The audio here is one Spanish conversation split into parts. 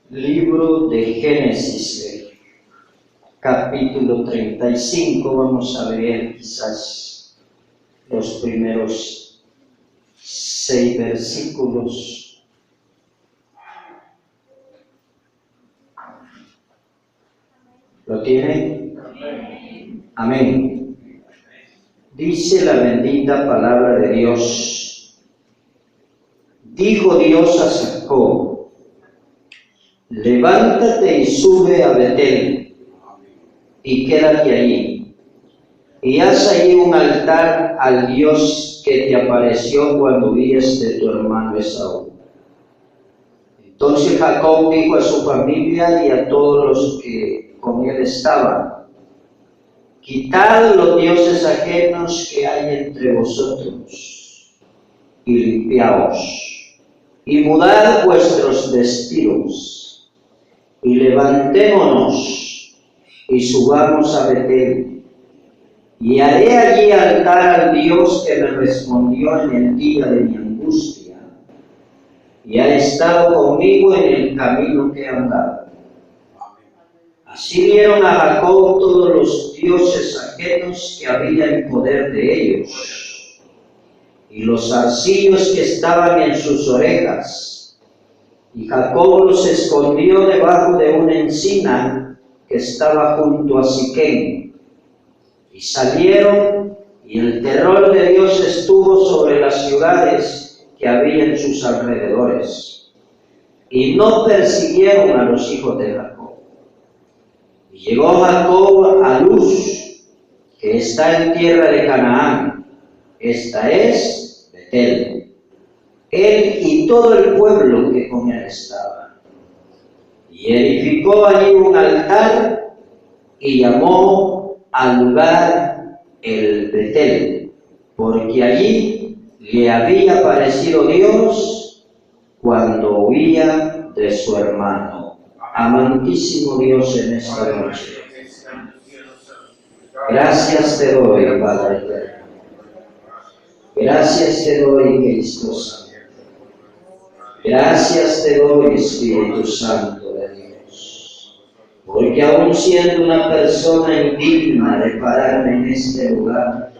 Libro de Génesis, capítulo 35, vamos a leer quizás los primeros 6 versículos. ¿Lo tienen? Amén. Dice la bendita palabra de Dios. Dijo Dios a Jacob: levántate y sube a Betel, y quédate allí, y haz allí un altar al Dios que te apareció cuando huías de tu hermano Esaú. Entonces Jacob dijo a su familia y a todos los que con él estaban: quitad los dioses ajenos que hay entre vosotros, y limpiaos, y mudad vuestros vestidos, y levantémonos y subamos a Betel, y haré allí altar al Dios que me respondió en el día de mi angustia, y ha estado conmigo en el camino que he andado. Así dieron a Jacob todos los dioses ajenos que había en poder de ellos, y los zarcillos que estaban en sus orejas. Y Jacob los escondió debajo de una encina que estaba junto a Siquem. Y salieron, y el terror de Dios estuvo sobre las ciudades que había en sus alrededores. Y no persiguieron a los hijos de Jacob. Y llegó Jacob a Luz, que está en tierra de Canaán. Esta es Betel. Él y todo el pueblo que con él estaba. Y edificó allí un altar y llamó al lugar el Betel, porque allí le había aparecido Dios cuando huía de su hermano. Amantísimo Dios, en esta noche, gracias te doy, Padre eterno. Gracias te doy, Cristo Santo. Gracias te doy, Espíritu Santo de Dios, porque aún siendo una persona indigna de pararme en este lugar,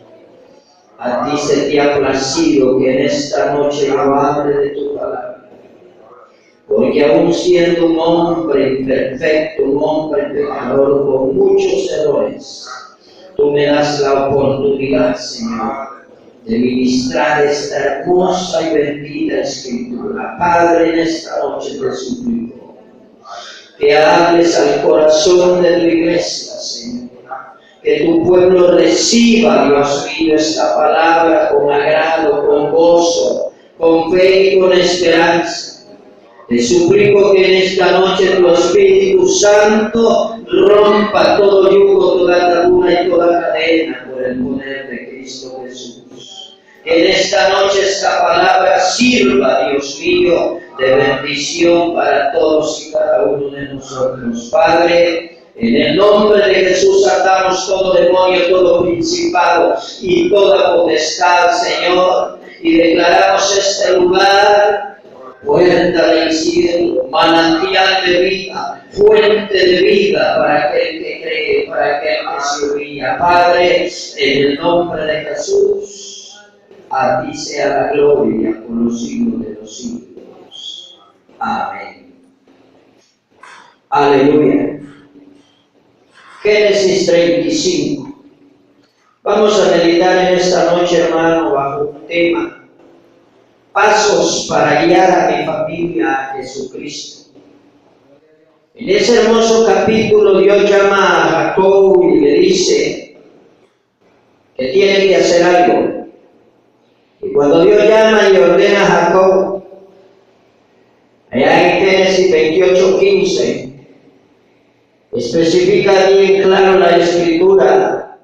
a ti se te ha placido que en esta noche yo hable de tu palabra. Porque aún siendo un hombre imperfecto, un hombre pecador con muchos errores, tú me das la oportunidad, Señor, de ministrar esta hermosa y bendita Escritura. Padre, en esta noche te suplico que hables al corazón de tu iglesia, Señor. Que tu pueblo reciba, Dios mío, esta palabra con agrado, con gozo, con fe y con esperanza. Te suplico que en esta noche tu Espíritu Santo rompa todo yugo, toda atadura y toda cadena por el poder de Cristo Jesús. Que en esta noche esta palabra sirva, Dios mío, de bendición para todos y cada uno de nosotros. Padre, en el nombre de Jesús atamos todo demonio, todo principado y toda potestad, Señor, y declaramos este lugar puerta del cielo, manantial de vida, fuente de vida para aquel que cree, para aquel que se humilla. Padre, en el nombre de Jesús, a ti sea la gloria por los siglos de los siglos. Amén. Aleluya. Génesis 35. Vamos a meditar en esta noche, hermano, bajo un tema: pasos para guiar a mi familia a Jesucristo. En ese hermoso capítulo Dios llama a Jacob y le dice que tiene que hacer algo. Y cuando Dios llama y ordena a Jacob, allá en Génesis 28:15, especifica bien claro la Escritura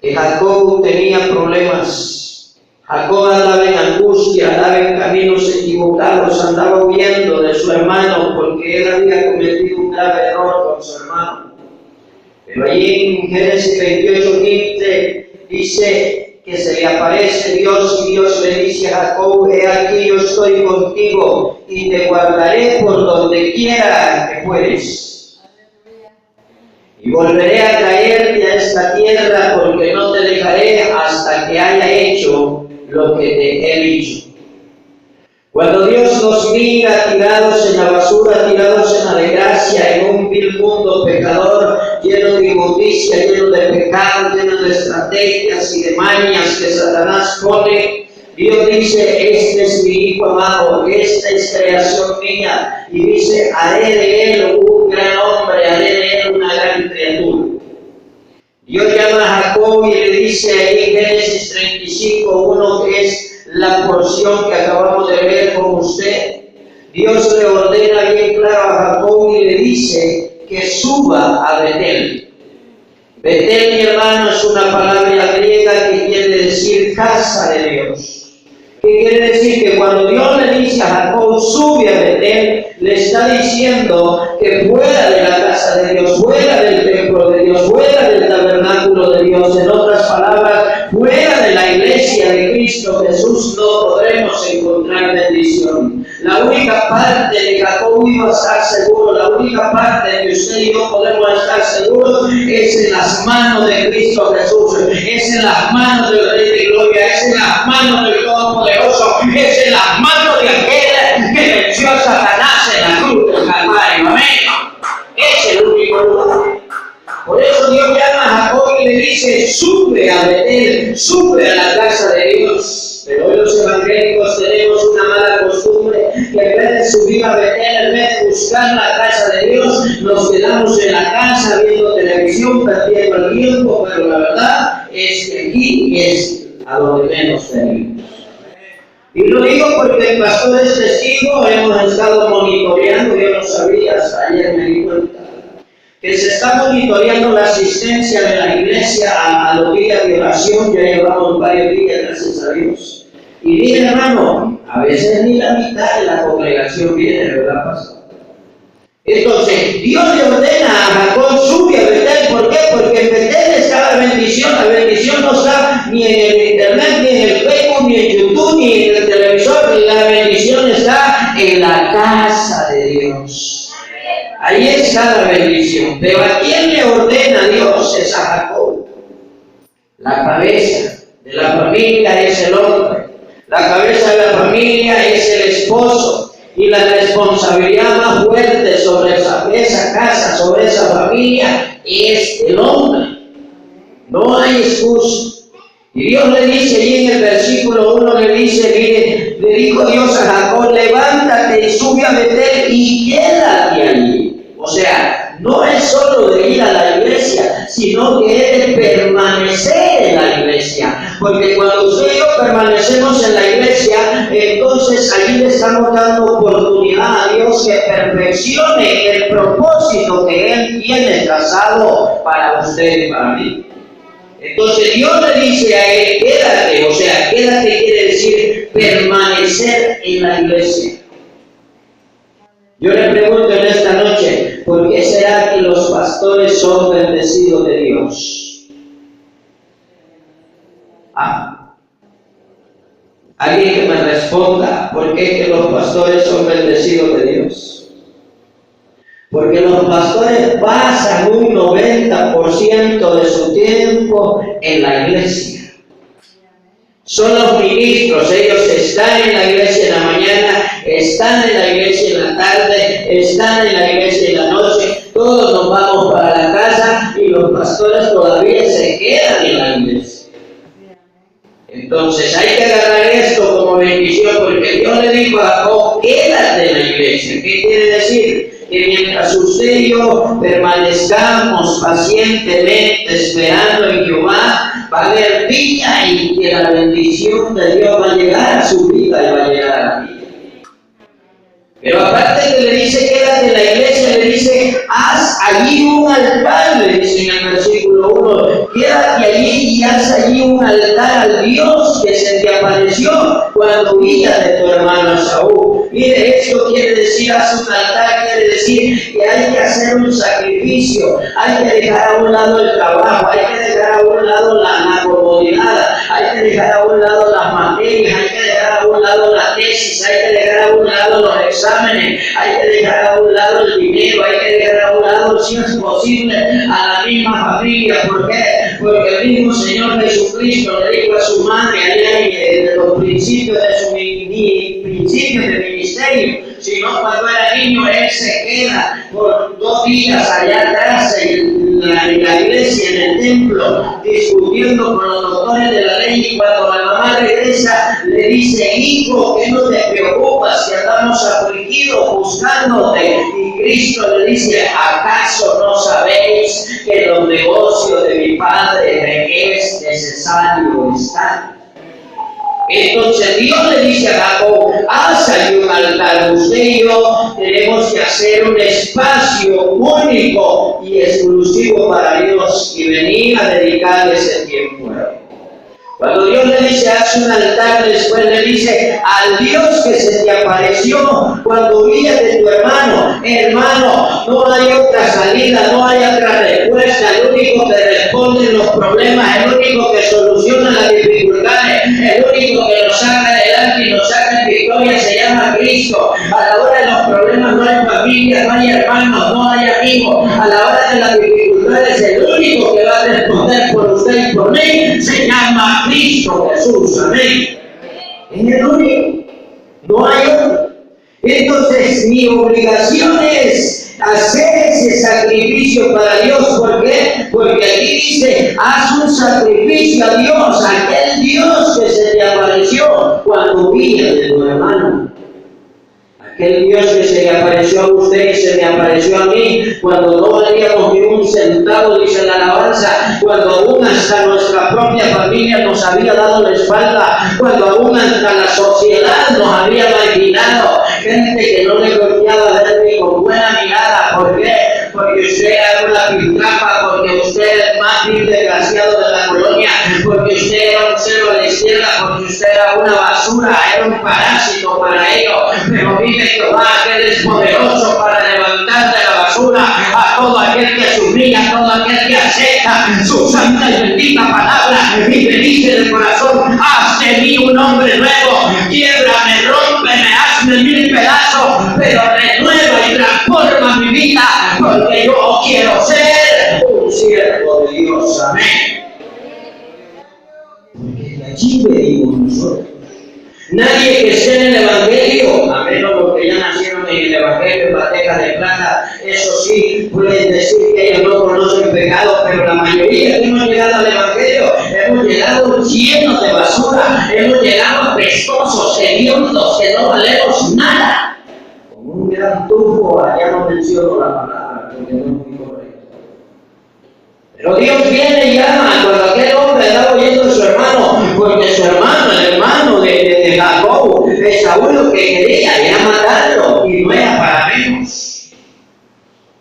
que Jacob tenía problemas. Jacob andaba en angustia, andaba en caminos equivocados, andaba huyendo de su hermano porque él había cometido un grave error con su hermano. Pero allí en Génesis 28:15 dice que se le aparece Dios y Dios le dice a Jacob: he aquí yo estoy contigo y te guardaré por donde quiera que fueres. Y volveré a traerte a esta tierra, porque no te dejaré hasta que haya hecho lo que te he dicho. Cuando Dios nos mira tirados en la basura, tirados en la desgracia, en un vil mundo pecador, lleno de inmundicia, lleno de pecado, lleno de estrategias y de mañas que Satanás pone, Dios dice: este es mi hijo amado, esta es creación mía. Y dice: haré de él un gran hombre, haré de él una gran criatura. Dios llama a Jacob y le dice ahí en Génesis 35:1, que es la porción que acabamos de ver con usted. Dios le ordena bien claro a Jacob y le dice que suba a Betel. Betel, mi hermano, es una palabra griega que quiere decir casa de Dios. ¿Qué quiere decir? Que cuando Dios le dice a Jacob: sube a Betel, le está diciendo que fuera de la casa de Dios, fuera del templo de Dios, fuera del tabernáculo de Dios, en otras palabras, fuera de la iglesia de Cristo Jesús, no podremos encontrar bendición. La única parte de Jacob iba a estar seguro, la única parte de que usted y yo podemos estar seguros es en las manos de Cristo Jesús, es en las manos del Rey de Gloria, es en las manos del Todopoderoso, es en las manos de aquel que venció a Satanás en la cruz del Calvario. Amén. Es el único lugar. Por eso Dios llama a Jacob y le dice: sube a Betel, sube a la casa de Dios. Pero hoy los evangélicos tenemos una mala costumbre, que en vez de subir a Betel, en vez de buscar la casa de Dios, nos quedamos en la casa viendo televisión, perdiendo el tiempo. Pero la verdad es que aquí es a donde menos tenemos. Y lo digo porque el pastor es testigo, hemos estado monitoreando, yo no sabía, hasta ayer me di cuenta, que se está monitoreando la asistencia de la iglesia a los días de oración. Ya llevamos varios días, gracias a Dios. Y mire, hermano, a veces ni la mitad de la congregación viene, ¿verdad, pastor? Entonces, Dios le ordena a Jacob: sube a Betel. ¿Por qué? Porque en Betel está la bendición. La bendición no está ni en el internet, ni en el Facebook, ni en YouTube, ni en el televisor. La bendición está en la casa de Dios. Ahí está la bendición. Pero ¿a quién le ordena Dios? Es a Jacob. La cabeza de la familia es el hombre. La cabeza de la familia es el esposo. Y la responsabilidad más fuerte sobre esa casa, sobre esa familia, es el hombre. No hay excusa. Y Dios le dice, y en el versículo 1 le dice: mire, le dijo Dios a Jacob: levántate y sube a Betel y quédate allí. O sea, no es solo de ir a la iglesia, sino que es de permanecer en la iglesia. Porque cuando usted y yo permanecemos en la iglesia, entonces allí le estamos dando oportunidad a Dios que perfeccione el propósito que Él tiene trazado para usted y para mí. Entonces Dios le dice a él: quédate. O sea, quédate quiere decir permanecer en la iglesia. Yo le pregunto en esta noche: ¿por qué será que los pastores son bendecidos de Dios? Alguien que me responda: ¿por qué que los pastores son bendecidos de Dios? Porque los pastores pasan un 90% de su tiempo en la iglesia. Son los ministros, ellos están en la iglesia en la mañana, están en la iglesia en la tarde, están en la iglesia en la noche. Todos nos vamos para la casa y los pastores todavía se quedan en la iglesia. Entonces hay que agarrar esto como bendición, porque Dios le dijo a Jacob: quédate en la iglesia. ¿Qué quiere decir? Que mientras usted y yo permanezcamos pacientemente esperando en Jehová, va a haber vida y que la bendición de Dios va a llegar a su vida y va a llegar a la vida. Pero aparte que le dice quédate en la iglesia, le dice: haz allí un altar, le dice en el versículo 1, quédate allí y haz allí un altar al Dios que se te apareció cuando huías de tu hermano Saúl. Mire, esto quiere decir, haz un altar, quiere decir que hay que hacer un sacrificio, hay que dejar a un lado el trabajo, hay que dejar a un lado la comodidad, hay que dejar a un lado las materias, hay que dejar a un lado la tesis, hay que dejar a un lado los exámenes, hay que dejar a un lado el dinero, hay que dejar a un lado, si es posible, a la misma familia. ¿Por qué? Porque el mismo Señor Jesucristo le dijo a su madre allá en los principios de su ministerio, sino cuando era niño él se queda por 2 días allá atrás en la iglesia, en el templo, discutiendo con los doctores de la ley, y cuando la mamá regresa le dice: hijo, ¿qué no te preocupas, que andamos afligidos buscándote? Y Cristo le dice: ¿acaso no sabéis que en los negocios de mi Padre me es necesario estar? Entonces Dios le dice a Jacob: haz allí un altar. Usted y yo tenemos que hacer un espacio único y exclusivo para Dios y venir a dedicarle ese tiempo a Él. Cuando Dios le dice: haz un altar, después le dice: al Dios que se te apareció cuando huías de tu hermano, no hay otra salida, no hay otra respuesta. El único que responde los problemas, el único que soluciona las dificultades, el único que nos saca adelante y nos saca en victoria se llama Cristo. A la hora de los problemas no hay familia, no hay hermanos, no hay amigos. A la hora de las dificultades el único que va a responder por usted y por mí se llama Cristo Jesús. Amén. Es el único, no hay otro. Entonces mi obligación es hacer ese sacrificio para Dios. ¿Por qué? Porque aquí dice: haz un sacrificio a Dios, aquel Dios que se te apareció cuando huías de tu hermano. Aquel Dios que se le apareció a usted y se me apareció a mí cuando no valíamos ni un centavo, dice la alabanza, cuando aún hasta nuestra propia familia nos había dado la espalda, cuando aún hasta la sociedad nos había marginado, gente que no le golpeaba verme con buena mirada. ¿Por qué? Porque usted era una piltrafa, porque usted era el más vil desgraciado de la colonia, porque usted era un cero a la izquierda, porque usted era una basura, era un parásito para ellos. Pero vive Jehová, que Él es poderoso para levantar de la basura a todo aquel que se humilla, a todo aquel que acepta su santa y bendita palabra y me dice de corazón: haz de mí un hombre nuevo, quiebrame, rómpeme, hazme 1000 pedazos, pero renueva y transforma mi vida, porque yo quiero ser un siervo de Dios. Amén. Porque de allí venimos nosotros. Nadie que esté en el Evangelio, a menos los que ya nacieron en el Evangelio en bandejas de plata, eso sí, pueden decir que ellos no conocen pecado, pero la mayoría que hemos llegado al Evangelio, hemos llegado llenos de basura, hemos llegado apestosos, hediondos, que no valemos nada. Como un gran tufo, allá no menciono la palabra, porque no es muy correcto. Pero Dios viene y llama cuando aquel hombre estaba oyendo a su hermano, porque su hermano, el hermano de Jacob, Esaú, lo que quería era matarlo, y no era para menos.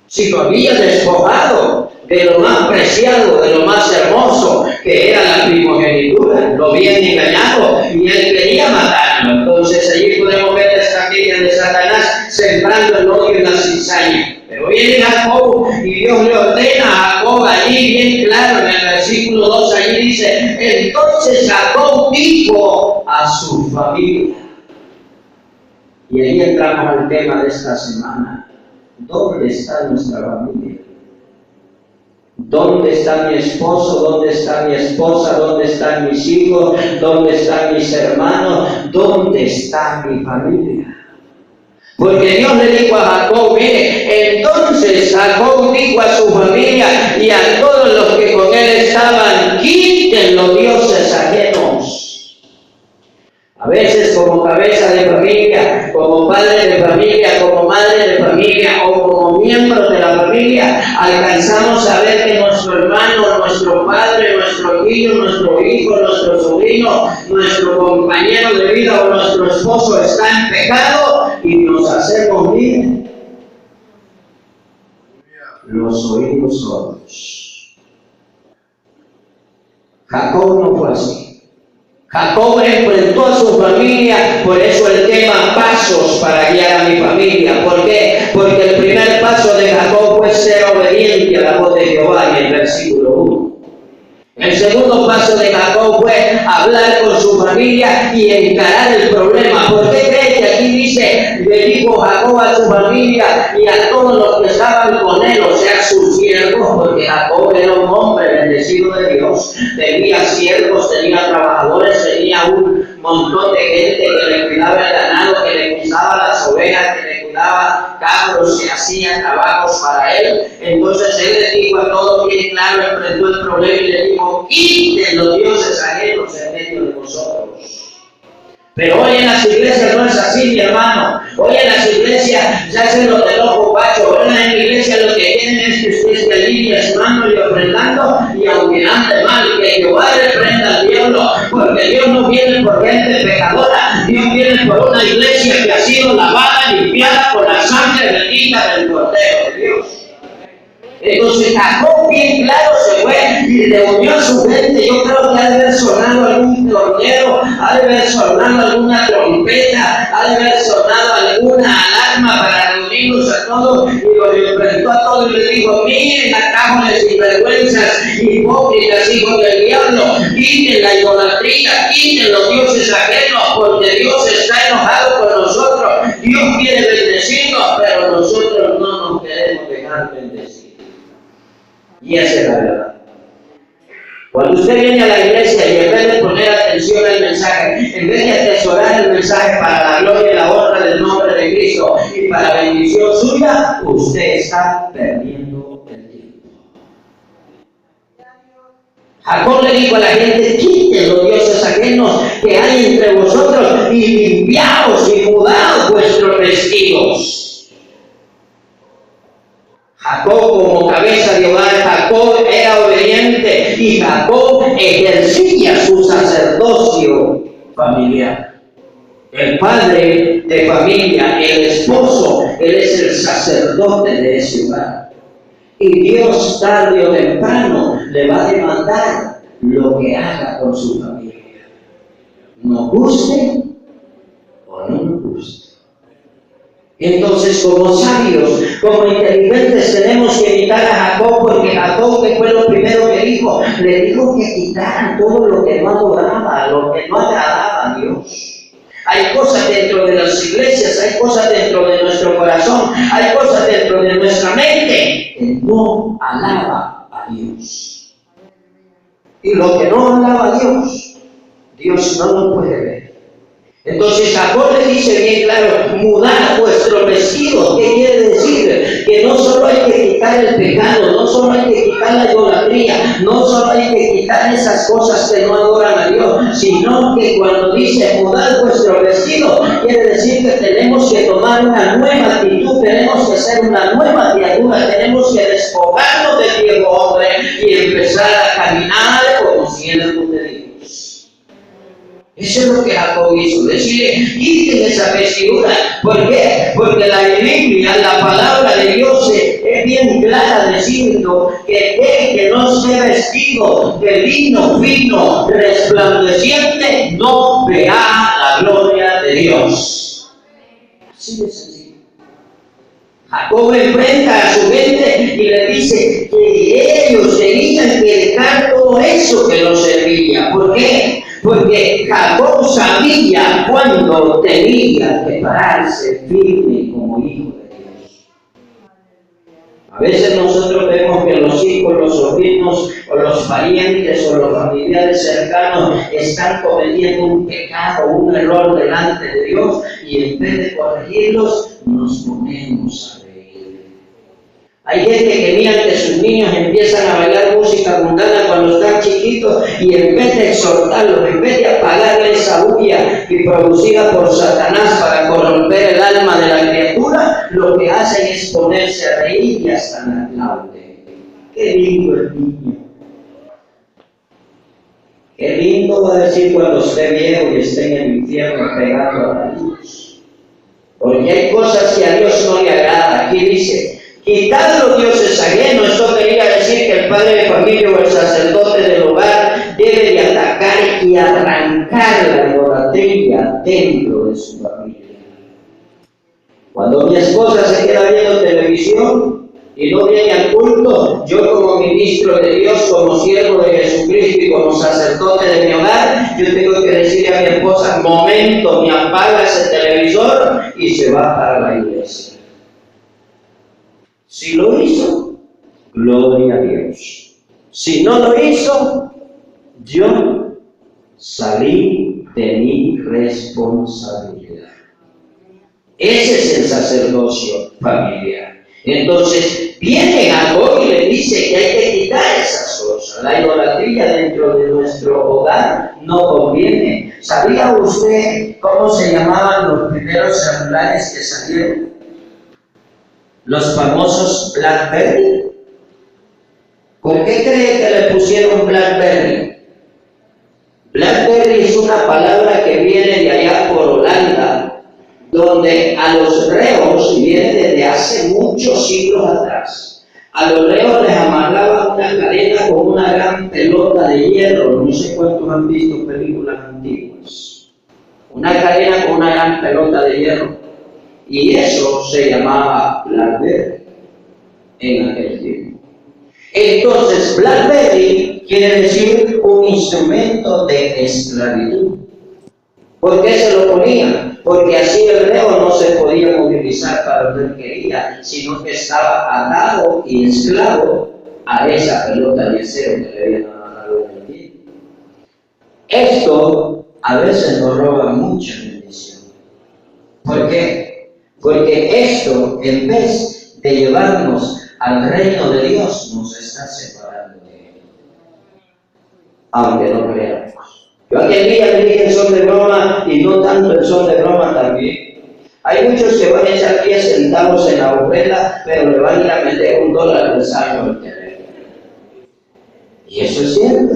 Si lo había despojado de lo más preciado, de lo más hermoso, que era la primogenitura, lo habían engañado y él quería matarlo. Entonces allí podemos ver la estrategia de Satanás sembrando el odio y la cizaña. Pero viene Jacob y Dios le ordena a Jacob allí bien claro en el versículo 2, allí dice: entonces Jacob dijo a su familia. Y ahí entramos al tema de esta semana: ¿dónde está nuestra familia? ¿Dónde está mi esposo? ¿Dónde está mi esposa? ¿Dónde están mis hijos? ¿Dónde están mis hermanos? ¿Dónde está mi familia? Porque Dios le dijo a Jacob: mire, entonces Jacob dijo a su familia y a todos los que con él estaban: quiten los dioses ajenos. A veces como cabeza de familia, como padre de familia, como madre de familia o como miembros de la familia, alcanzamos a ver que nuestro hermano, nuestro padre, nuestro hijo, nuestro sobrino, nuestro compañero de vida o nuestro esposo está en pecado y nos hacemos bien. Los oímos sordos. Jacob no fue así. Jacob enfrentó a su familia, por eso el tema pasos para guiar a mi familia. ¿Por qué? Porque el primer paso de Jacob fue ser obediente a la voz de Jehová en el versículo 1. El segundo paso de Jacob fue hablar con su familia y encarar el problema. ¿Por qué cree que aquí dice, le dijo Jacob a su familia y a todos los que estaban con él, o sea, sus siervos? Porque Jacob era un hombre bendecido de Dios, tenía siervos, tenía trabajadores, tenía un montón de gente que le cuidaba el ganado, que le cuidaba las ovejas, que le cuidaba cabros, que hacían trabajos para él. Entonces él le dijo a todos bien claro, enfrentó el problema y le dijo, quiten los dioses ajenos en medio de vosotros. Pero hoy en las iglesias no es así, mi hermano. Hoy en las iglesias ya se lo del ojo pacho. Hoy en la iglesia lo que quieren es que usted esté alineando y ofrendando, y aunque ande mal, que Jehová reprenda al diablo, porque Dios no viene por gente pecadora, Dios viene por una iglesia que ha sido lavada, limpiada por la sangre bendita del Cordero de Dios. Entonces Jacob bien claro se fue y reunió a su gente. Yo creo que ha de haber sonado algún tornero, ha de haber sonado alguna trompeta, ha de haber sonado alguna alarma para reunirlos a todos, y los enfrentó a todos y les dijo, miren acá, jóvenes sinvergüenzas, hipócritas, hijos del diablo, quiten la idolatría, quiten los dioses ajenos, porque Dios está enojado con nosotros. Dios quiere bendecirnos, pero nosotros no nos queremos dejar bendecir. Y esa es la verdad. Cuando usted viene a la iglesia y en vez de poner atención al mensaje, en vez de atesorar el mensaje para la gloria y la honra del nombre de Cristo y para la bendición suya, usted está perdiendo el tiempo. Jacob le dijo a la gente, quiten los dioses ajenos que hay entre vosotros y limpiaos y mudaos vuestros vestidos. Jacob, como cabeza de hogar, Jacob era obediente y Jacob ejercía su sacerdocio familiar. El padre de familia, el esposo, él es el sacerdote de ese hogar. Y Dios tarde o temprano le va a demandar lo que haga con su familia. Nos guste o no nos guste. Entonces, como sabios, como inteligentes, tenemos que imitar a Jacob, porque Jacob, que fue lo primero que dijo, le dijo que quitaran todo lo que no adoraba, lo que no agradaba a Dios. Hay cosas dentro de las iglesias, hay cosas dentro de nuestro corazón, hay cosas dentro de nuestra mente que no alaba a Dios. Y lo que no alaba a Dios, Dios no lo puede ver. Entonces Jacob le dice bien claro, mudad vuestro vestido. ¿Qué quiere decir? Que no solo hay que quitar el pecado, no solo hay que quitar la idolatría, no solo hay que quitar esas cosas que no adoran a Dios, sino que cuando dice mudad vuestro vestido, quiere decir que tenemos que tomar una nueva actitud, tenemos que ser una nueva criatura, tenemos que despojarnos del viejo hombre y empezar a caminar como siervos de Dios. Eso es lo que Jacob hizo, decirle, quiten esa vestidura. ¿Por qué? Porque la Biblia, la palabra de Dios es bien clara diciendo que el que no esté vestido de lino fino, resplandeciente, no verá la gloria de Dios. Así de sencillo. Jacob enfrenta a su gente y le dice que ellos tenían que dejar todo eso que los servía. ¿Por qué? Porque Jacob sabía cuándo tenía que pararse firme como hijo de Dios. A veces nosotros vemos que los hijos, los sobrinos o los parientes o los familiares cercanos están cometiendo un pecado, un error delante de Dios, y en vez de corregirlos nos ponemos a reír. Hay gente que mira que sus niños empiezan a bailar música mundana cuando están chiquitos, y en vez de exhortarlos, en vez de apagarle esa bulla y producida por Satanás para corromper el alma de la criatura, lo que hacen es ponerse a reír y hasta la aplauden. ¡Qué lindo el niño! ¡Qué lindo va a decir cuando esté viejo y esté en el infierno pegando a la luz! Porque hay cosas que a Dios no le agrada. Aquí dice, quitad los dioses ajenos. Esto quería decir que el padre de familia o el sacerdote del hogar debe de atacar y arrancar la idolatría dentro de su familia. Cuando mi esposa se queda viendo televisión, y no viene al culto, yo como ministro de Dios, como siervo de Jesucristo y como sacerdote de mi hogar, yo tengo que decirle a mi esposa, momento, me apaga ese televisor y se va para la iglesia. Si lo hizo, gloria a Dios. Si no lo hizo, yo salí de mi responsabilidad. Ese es el sacerdocio familiar. Entonces viene Jacob y le dice que hay que quitar esas cosas. La idolatría dentro de nuestro hogar no conviene. ¿Sabía usted cómo se llamaban los primeros celulares que salieron? Los famosos BlackBerry. ¿Por qué cree que le pusieron BlackBerry? BlackBerry es una palabra que viene de allá por Holanda, donde a los reos, y viene desde hace muchos siglos atrás, a los reos les amarraban una cadena con una gran pelota de hierro. No sé cuántos han visto películas antiguas. Una cadena con una gran pelota de hierro. Y eso se llamaba BlackBerry en aquel tiempo. Entonces, BlackBerry quiere decir un instrumento de esclavitud. ¿Por qué se lo ponían? Porque así el reo no se podía movilizar para donde él quería, sino que estaba atado y esclavo a esa pelota de acero que le habían amarrado en el pie. Esto a veces nos roba mucha bendición. ¿Por qué? Porque esto, en vez de llevarnos al reino de Dios, nos está separando de Él. Aunque no creamos. Yo aquel día le dije el son de broma, y no tanto el son de broma también. Hay muchos que van a echar 10 centavos en la obrera, pero le van a ir a meter $1 de saldo al teléfono. Y eso es cierto.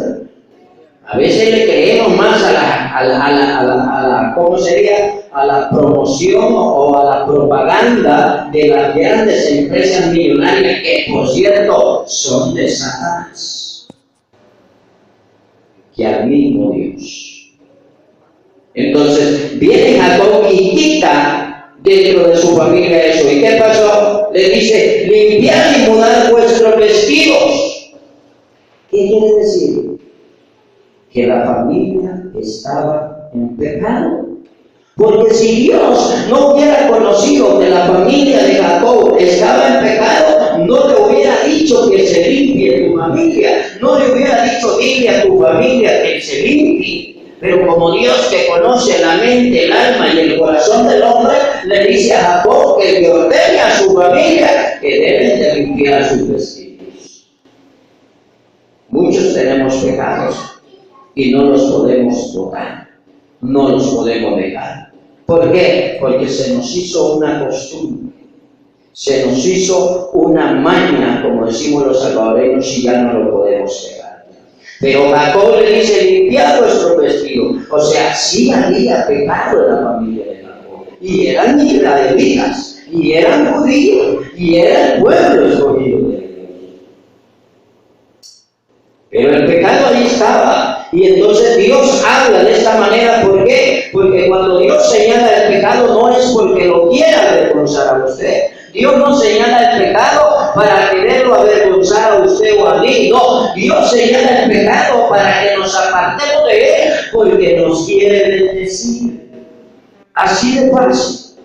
A veces le creemos más a la ¿cómo sería? A la promoción o a la propaganda de las grandes empresas millonarias, que por cierto son de Satanás, que al mismo Dios. Entonces viene Jacob y quita dentro de su familia eso. ¿Y qué pasó? Le dice, limpiad y mudad vuestros vestidos. ¿Qué quiere decir? Que la familia estaba en pecado. Porque si Dios no hubiera conocido que la familia de Jacob estaba en pecado, no le hubiera dicho que se limpie tu familia, no le hubiera dicho dile a tu familia que se limpie. Pero como Dios, que conoce la mente, el alma y el corazón del hombre, le dice a Jacob que le ordene a su familia que deben de limpiar sus vestidos. Muchos tenemos pecados y no los podemos tocar, no los podemos dejar. ¿Por qué? Porque se nos hizo una costumbre, se nos hizo una maña, como decimos los salvadoreños, y ya no lo podemos dejar. Pero Jacob le dice, limpiad vuestro vestido. O sea, sí había pecado en la familia de Jacob, y eran israelitas, y eran judíos, y era el pueblo escogido de Dios. Pero el pecado ahí estaba. Y entonces Dios habla de esta manera. ¿Por qué? Porque cuando Dios señala el pecado no es porque lo quiera avergonzar a usted. Dios no señala el pecado para quererlo avergonzar a usted o a mí. No, Dios señala el pecado para que nos apartemos de Él, porque nos quiere bendecir. Así de fácil.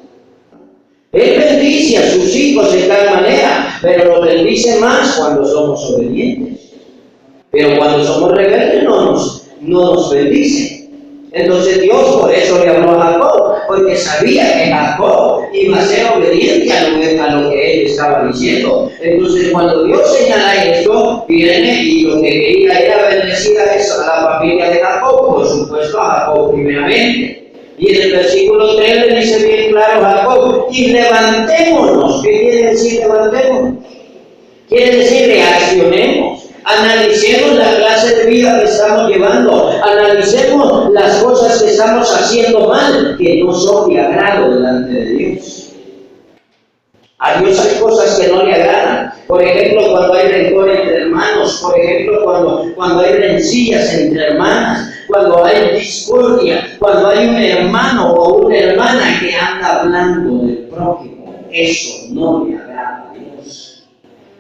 Él bendice a sus hijos de tal manera, pero los bendice más cuando somos obedientes. Pero cuando somos rebeldes no nos bendice. Entonces Dios por eso le habló a Jacob, porque sabía que Jacob iba a ser obediente a lo que él estaba diciendo. Entonces cuando Dios señala esto, viene y lo que quería era bendecir a la familia de Jacob, por supuesto a Jacob primeramente. Y en el versículo 3 le dice bien claro a Jacob, y levantémonos. ¿Qué quiere decir levantémonos? Quiere decir reaccionemos. Analicemos la clase de vida que estamos llevando, analicemos las cosas que estamos haciendo mal, que no son de agrado delante de Dios. A Dios hay cosas que no le agradan. Por ejemplo, cuando hay rencor entre hermanos, por ejemplo, cuando hay rencillas entre hermanas, cuando hay discordia, cuando hay un hermano o una hermana que anda hablando del prójimo, eso no le agrada a Dios.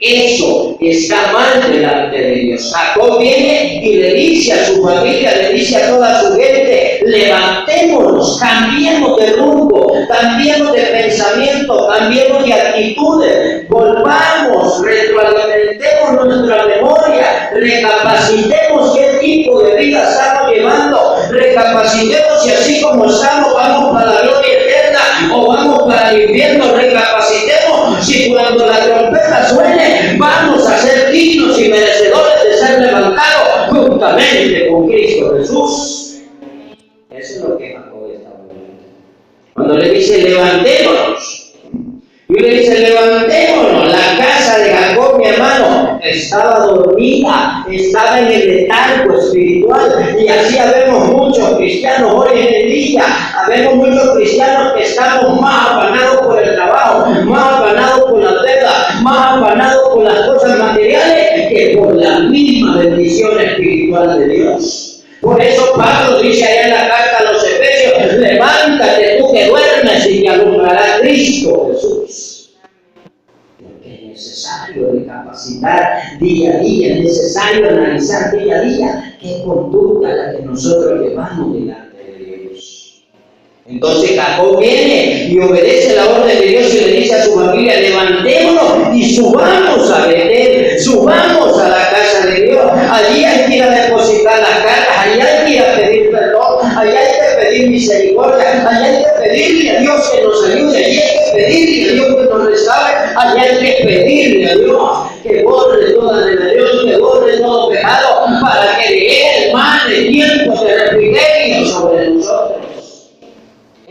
Eso está mal delante de Dios. Jacob viene y le dice a su familia, le dice a toda su gente, levantémonos, cambiemos de rumbo, cambiemos de pensamiento, cambiemos de actitudes, volvamos, retroalimentemos nuestra memoria, recapacitemos qué tipo de vida estamos llevando, recapacitemos si así como estamos vamos para la gloria eterna o vamos para el infierno, recapacitemos si cuando la trompeta suene vamos a ser dignos y merecedores de ser levantados juntamente con Cristo Jesús. Eso es lo que Jacob está hablando. Cuando le dice levantémonos, y le dice levantémonos, la casa de Jacob, mi hermano, estaba dormida, estaba en el letargo espiritual, y así habemos muchos cristianos hoy en el día, habemos muchos cristianos que estamos más afanados por el trabajo, más afanados por la deuda, más afanados por las cosas materiales que por la misma bendición espiritual de Dios. Por eso Pablo dice allá en la carta a los Efesios, levántate tú que duermes y te alumbrará Cristo Jesús. Porque es necesario recapacitar día a día, es necesario analizar día a día qué conducta la que nosotros llevamos delante de Dios. Entonces Jacob viene y obedece la orden de Dios y le dice a su familia, levantémonos y subamos a Betel, subamos a la casa de Dios. Allí hay que ir a depositar las cartas, allí hay que ir a pedir perdón, allí hay que pedir misericordia, allí hay que pedirle a Dios que nos ayude, allí hay que pedirle a Dios que nos restaure, allí hay que pedirle a Dios que borre toda rebelión, que borre todo pecado, para que de Él mane tiempos de refrigerio sobre nosotros.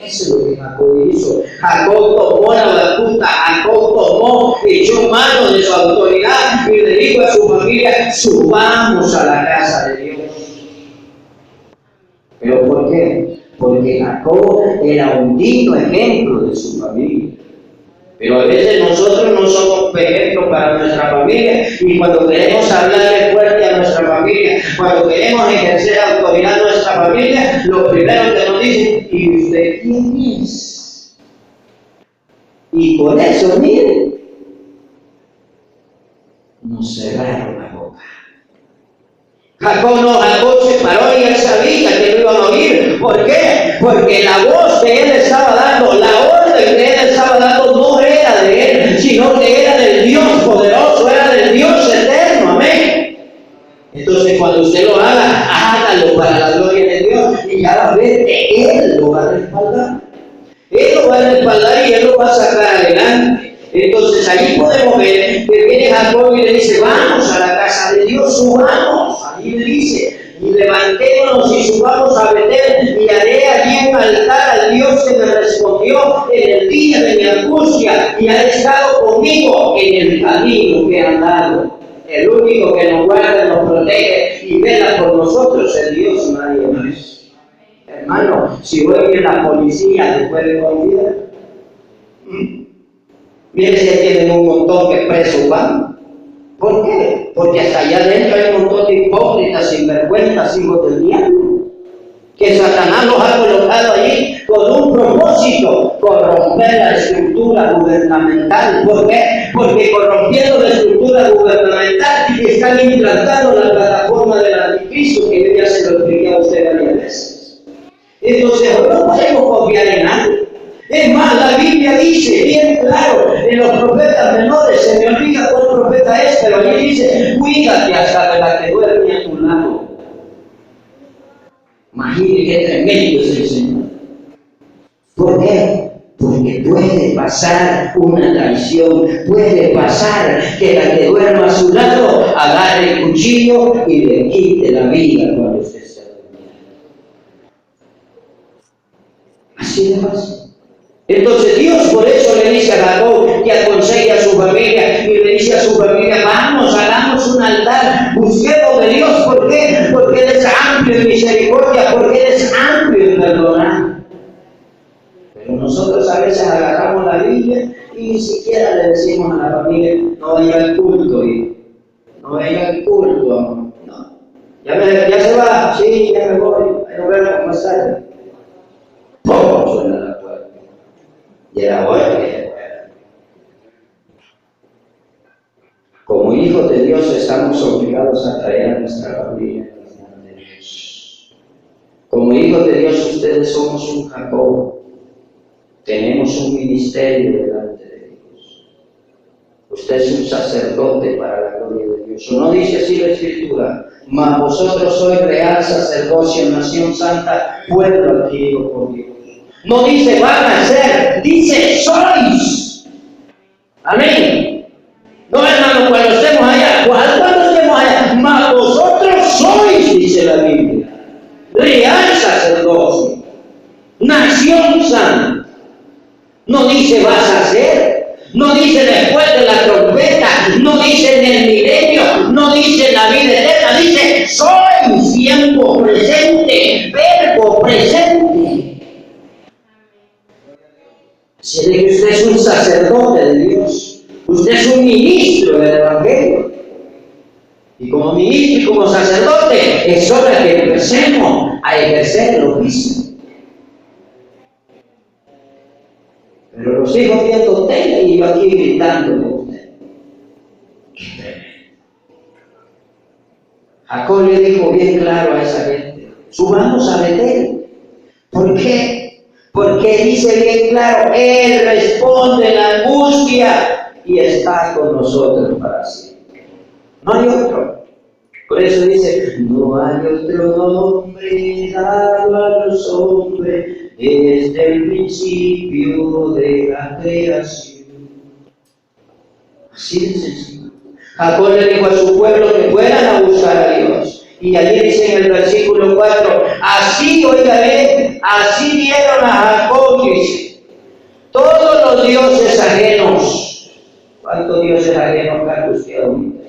Eso es lo que Jacob hizo. Jacob tomó la batuta, Jacob tomó, echó mano de su autoridad y le dijo a su familia, subamos a la casa de Dios. ¿Pero por qué? Porque Jacob era un digno ejemplo de su familia. Pero a veces nosotros no somos ejemplos para nuestra familia, y cuando queremos hablarle fuerte a nuestra familia, cuando queremos ejercer autoridad a nuestra familia, lo primero que nos dicen, ¿y usted quién es? Y por eso, miren, nos cerraron la boca. Jacob se paró y él sabía que no iban a oír. ¿Por qué? Porque la voz que él estaba dando, la orden que él estaba dando no era de él, sino que era del Dios poderoso, era del Dios eterno. Amén. Entonces cuando usted lo haga, hágalo para la gloria de Dios y ya va a ver que Él lo va a respaldar. Él lo va a respaldar y Él lo va a sacar adelante. Entonces allí podemos ver que viene Jacob y le dice, vamos a la casa de Dios, subamos. Allí le dice, y levantémonos y subamos a Betel y haré allí un altar al Dios que me respondió en el día de mi angustia y ha estado conmigo en el camino que he andado. El único que nos guarda, nos protege y vela por nosotros es Dios, nadie más. Hermano, si hoy viene la policía, ¿te puede confiar? Mire si tienen un montón que presos van. ¿Por qué? Porque hasta allá adentro hay un montón de hipócritas, sinvergüenzas, hijos del diablo. Que Satanás los ha colocado allí con un propósito, corromper la estructura gubernamental. ¿Por qué? Porque corrompiendo la estructura gubernamental están implantando la plataforma del anticristo, que yo ya se lo expliqué a usted varias veces. Entonces, no podemos confiar en nadie. Es más, la Biblia dice bien claro, en los profetas menores, se me olvida cuál profeta es, pero allí dice, cuídate hasta de la que duerme a tu lado. Imagínate qué tremendo es el Señor. ¿Por qué? Porque puede pasar una traición, puede pasar que la que duerma a su lado agarre el cuchillo y le quite la vida cuando usted está durmiendo. Así de fácil. Entonces Dios por eso le dice a Jacob que aconseje a su familia y le dice a su familia, vamos, hagamos un altar, busquemos de Dios. ¿Por qué? Porque Él es amplio en misericordia, porque Él es amplio en perdonar. Pero nosotros a veces agarramos la Biblia y ni siquiera le decimos a la familia, no vaya al culto, hijo. No vaya al culto, amor. No. ¿Ya se va? Sí, ya me voy. Ahí nos vemos más tarde. ¡Pum! Suena la puerta. Y era bueno que de Dios estamos obligados a traer a nuestra familia delante de Dios. Como hijos de Dios, ustedes somos un Jacob. Tenemos un ministerio delante de Dios. Usted es un sacerdote para la gloria de Dios. ¿O no dice así la Escritura? Mas vosotros sois real sacerdocio, nación santa, pueblo adquirido por Dios. No dice van a ser, dice sois. Amén. No, hermano, cuando estemos allá, cuando estemos allá, mas vosotros sois, dice la Biblia, real sacerdocio, nación santa. No dice vas a ser, no dice después de la trompeta, no dice en el milenio, no dice en la vida eterna, dice sois, tiempo presente, verbo presente. Si que usted es un sacerdote de Dios, usted es un ministro del Evangelio. Y como ministro y como sacerdote, es hora que empecemos a ejercer lo mismo. Pero los hijos viendo tele y yo aquí gritándole a usted. ¡Qué tremendo! Jacob le dijo bien claro a esa gente: subamos a Betel. ¿Por qué? Porque dice bien claro, Él responde la angustia y está con nosotros para siempre. No hay otro. Por eso dice, no hay otro nombre dado a los hombres desde el principio de la creación. Así de sencillo. Jacob le dijo a su pueblo que fueran a buscar a Dios. Y allí dice en el versículo 4, así, oigan, así dieron a Jacob, dice, todos los dioses ajenos. ¿Cuántos dioses ajenos carga usted ahorita?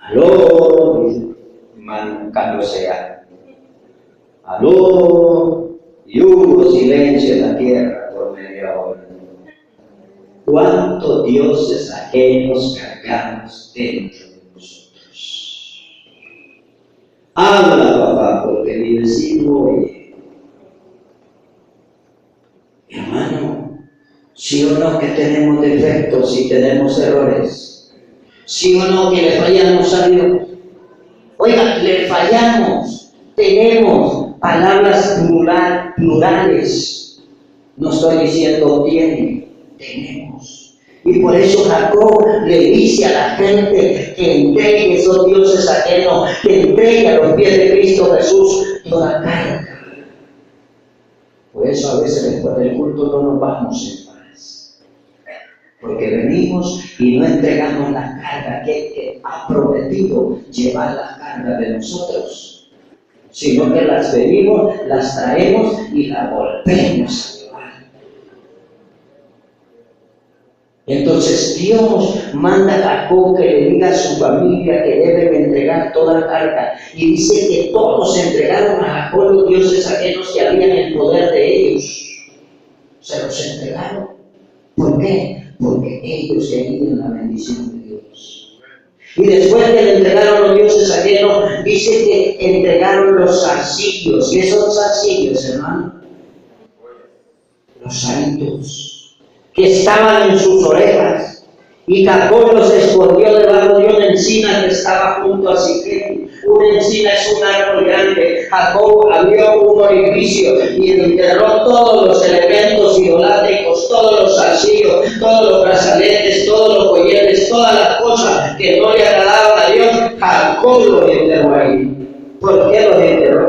Aló, hermano Carlos Sea. Aló, y hubo silencio en la tierra por media hora. ¿Cuántos dioses ajenos cargamos dentro de nosotros? Habla, papá, porque mi vecino oye. Hermano, sí o no que tenemos defectos y tenemos errores. Sí o no que le fallamos a Dios. Oiga, le fallamos. Tenemos palabras plurales. No estoy diciendo tiene, tenemos. Y por eso Jacob le dice a la gente que entregue esos dioses ajenos, que entregue a los pies de Cristo Jesús toda carga. Por eso a veces después del culto no nos vamos en paz. Porque venimos y no entregamos la carga que ha prometido llevar la carga de nosotros, sino que las venimos, las traemos y las volvemos a llevar. Entonces Dios manda a Jacob que le diga a su familia que deben entregar toda carga. Y dice que todos entregaron a Jacob los dioses ajenos que habían en el poder de ellos. Se los entregaron. ¿Por qué? Porque ellos querían la bendición de Dios. Y después que le entregaron los dioses ajenos, dice que entregaron los zarcillos. ¿Qué son zarcillos, hermano? Los santos que estaban en sus orejas. Y Jacob los escondió debajo de una encina que estaba junto a Siquem. Una encina es un árbol grande. Jacob abrió un orificio y enterró todos los elementos idolátricos, todos los zarcillos, todos los brazaletes, todos los collares, todas las cosas que no le agradaban a Dios. Jacob los enterró ahí. ¿Por qué los enterró?